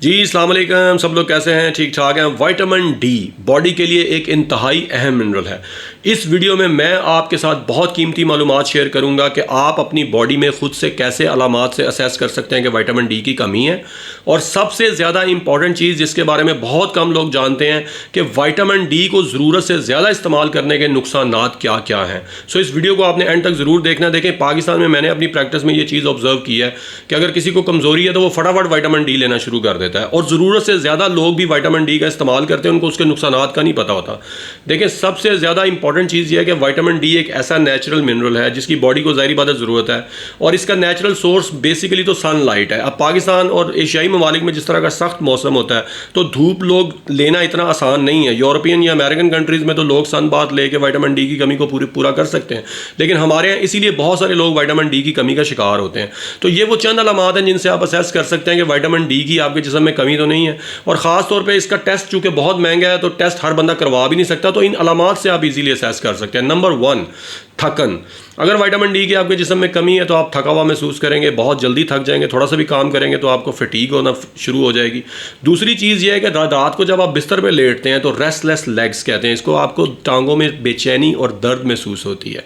जी अस्सलाम वालेकुम, सब लोग कैसे हैं? ठीक ठाक हैं। विटामिन डी बॉडी के लिए एक इंतहाई अहम मिनरल है। इस वीडियो में मैं आपके साथ बहुत कीमती मालूमात शेयर करूंगा कि आप अपनी बॉडी में खुद से कैसे अलामात से असेस कर सकते हैं कि विटामिन डी की कमी है। और सबसे ज़्यादा इंपॉर्टेंट चीज़ जिसके बारे में बहुत कम लोग जानते हैं कि विटामिन डी को ज़रूरत से ज़्यादा इस्तेमाल करने के नुकसानात क्या क्या हैं। सो इस वीडियो को आपने एंड तक ज़रूर देखना। देखें, पाकिस्तान में मैंने अपनी प्रैक्टिस में ये चीज़ ऑब्जर्व की है कि अगर किसी को कमज़ोरी है तो वो फटाफट विटामिन डी लेना शुरू कर देता है, और ज़रूरत से ज़्यादा लोग भी विटामिन डी का इस्तेमाल करते हैं, उनको उसके नुकसानात का नहीं पता होता। देखिए, सबसे ज़्यादा इंपॉर्टेंट चीज़ ये है कि विटामिन डी एक ऐसा नेचुरल मिनरल है जिसकी बॉडी को ज़ाहिर बात है ज़रूरत है, और इसका नेचुरल सोर्स बेसिकली तो सनलाइट है। अब पाकिस्तान और एशियाई ममालिक में जिस तरह का सख्त मौसम होता है तो धूप लोग लेना इतना आसान नहीं है। यूरोपियन या अमेरिकन कंट्रीज़ में तो लोग सन बाथ लेके विटामिन डी की कमी को पूरा कर सकते हैं, लेकिन हमारे यहाँ इसीलिए बहुत सारे लोग विटामिन डी की कमी का शिकार होते हैं। तो ये वो चंद अलामात हैं जिनसे आप असेस कर सकते हैं कि विटामिन डी की आपके जिस्म में कमी तो नहीं है। और ख़ास तौर पे इसका टेस्ट चूँकि बहुत महंगा है तो टेस्ट हर बंदा करवा भी नहीं सकता, तो इन अलामात से आप इजीली असेस कर सकते हैं। नंबर 1, थकन। अगर विटामिन डी की आपके जिस्म में कमी है तो आप थका हुआ महसूस करेंगे, बहुत जल्दी थक जाएंगे। थोड़ा सा भी काम करेंगे तो आपको फटीग होना शुरू हो जाएगी। दूसरी चीज़ ये है कि रात को जब आप बिस्तर पे लेटते हैं तो रेस्टलेस लेग्स कहते हैं इसको, आपको टांगों में बेचैनी और दर्द महसूस होती है।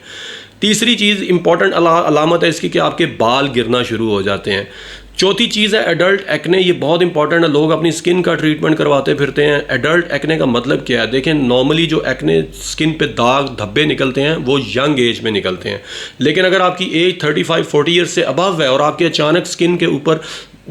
तीसरी चीज़ इंपॉर्टेंट अलामत है इसकी कि आपके बाल गिरना शुरू हो जाते हैं। चौथी चीज़ है एडल्ट एक्ने। ये बहुत इंपॉर्टेंट है, लोग अपनी स्किन का ट्रीटमेंट करवाते फिरते हैं। एडल्ट एक्ने का मतलब क्या है? देखें, नॉर्मली जो एक्ने स्किन पे दाग धब्बे निकलते हैं वो यंग एज में निकलते हैं, लेकिन अगर आपकी एज 35-40 ईयर्स से अबव है और आपके अचानक स्किन के ऊपर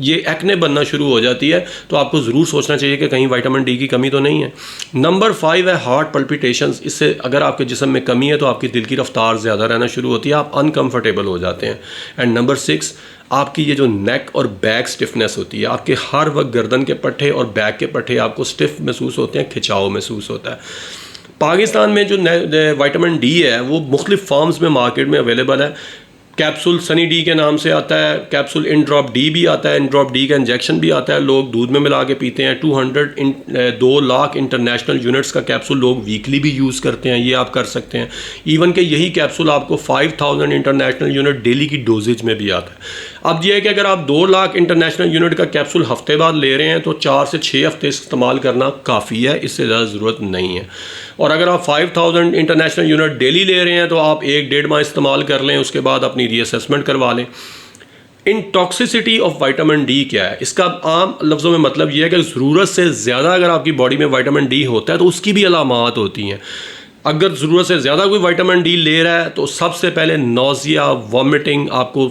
ये एक्ने बनना शुरू हो जाती है तो आपको ज़रूर सोचना चाहिए कि कहीं विटामिन डी की कमी तो नहीं है। नंबर 5 है हार्ट पल्पिटेशंस। इससे अगर आपके जिस्म में कमी है तो आपकी दिल की रफ्तार ज़्यादा रहना शुरू होती है, आप अनकंफर्टेबल हो जाते हैं। एंड नंबर 6, आपकी ये जो नेक और बैक स्टिफनेस होती है, आपके हर वक्त गर्दन के पट्टे और बैक के पट्टे आपको स्टिफ महसूस होते हैं, खिंचाव महसूस होता है। पाकिस्तान में जो विटामिन डी है वो मुख्तलिफ फॉर्म्स में मार्केट में अवेलेबल है। कैप्सूल सनी डी के नाम से आता है, कैप्सूल इन ड्रॉप डी भी आता है, इन ड्रॉप डी का इंजेक्शन भी आता है, लोग दूध में मिला के पीते हैं। 2 लाख इंटरनेशनल यूनिट्स का कैप्सूल लोग वीकली भी यूज़ करते हैं, ये आप कर सकते हैं। इवन कि यही कैप्सूल आपको 5000 इंटरनेशनल यूनिट डेली की डोजेज में भी आता है। अब ये है कि अगर आप 2 लाख इंटरनेशनल यूनिट का कैप्सूल हफ्ते बाद ले रहे हैं तो 4 से 6 हफ्ते इस्तेमाल करना काफ़ी है, इससे ज़्यादा ज़रूरत नहीं है। और अगर आप 5000 इंटरनेशनल यूनिट डेली ले रहे हैं तो आप 1-1.5 माह इस्तेमाल कर लें, उसके बाद अपनी रीअसेसमेंट करवा लें। इंटॉक्सिसिटी ऑफ विटामिन डी क्या है? इसका आम लफ्ज़ों में मतलब यह है कि ज़रूरत से ज़्यादा अगर आपकी बॉडी में विटामिन डी होता है तो उसकी भी अलामात होती हैं। अगर ज़रूरत से ज़्यादा कोई विटामिन डी ले रहा है तो सबसे पहले नोज़िया, वॉमिटिंग, आपको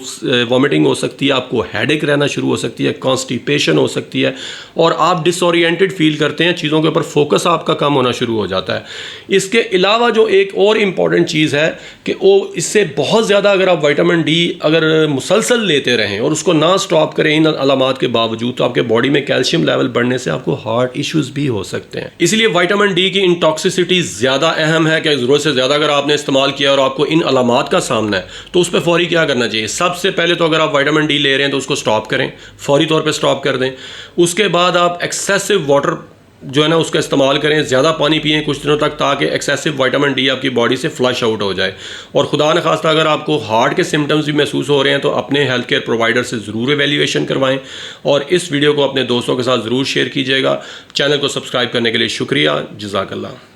वॉमिटिंग हो सकती है, आपको हेडेक रहना शुरू हो सकती है, कॉन्स्टिपेशन हो सकती है, और आप डिसओरिएंटेड फील करते हैं, चीज़ों के ऊपर फोकस आपका कम होना शुरू हो जाता है। इसके अलावा जो एक और इम्पॉर्टेंट चीज़ है कि वो इससे बहुत ज़्यादा अगर आप विटामिन डी अगर मुसलसल लेते रहें और उसको ना स्टॉप करें इन अलामात के बावजूद, तो आपके बॉडी में कैल्शियम लेवल बढ़ने से आपको हार्ट इश्यूज़ भी हो सकते हैं। इसलिए विटामिन डी की इंटॉक्सिसिटी ज़्यादा अहम है कि ज़रूरत से ज़्यादा अगर आपने इस्तेमाल किया और आपको इन अलामात का सामना है तो उस पर फौरी क्या करना चाहिए? सबसे पहले तो अगर आप विटामिन डी ले रहे हैं तो उसको स्टॉप करें, फौरी तौर पे स्टॉप कर दें। उसके बाद आप एक्सेसिव वाटर जो है ना उसका इस्तेमाल करें, ज़्यादा पानी पिएं कुछ दिनों तक, ताकि एक्सेसिव विटामिन डी आपकी बॉडी से फ्लश आउट हो जाए। और खुदा न खास्ता अगर आपको हार्ट के सिम्टम्स भी महसूस हो रहे हैं तो अपने हेल्थ केयर प्रोवाइडर से ज़रूर एवेल्यूएशन करवाएं, और इस वीडियो को अपने दोस्तों के साथ ज़रूर शेयर कीजिएगा। चैनल को सब्सक्राइब करने के लिए शुक्रिया। जज़ाकल्लाह।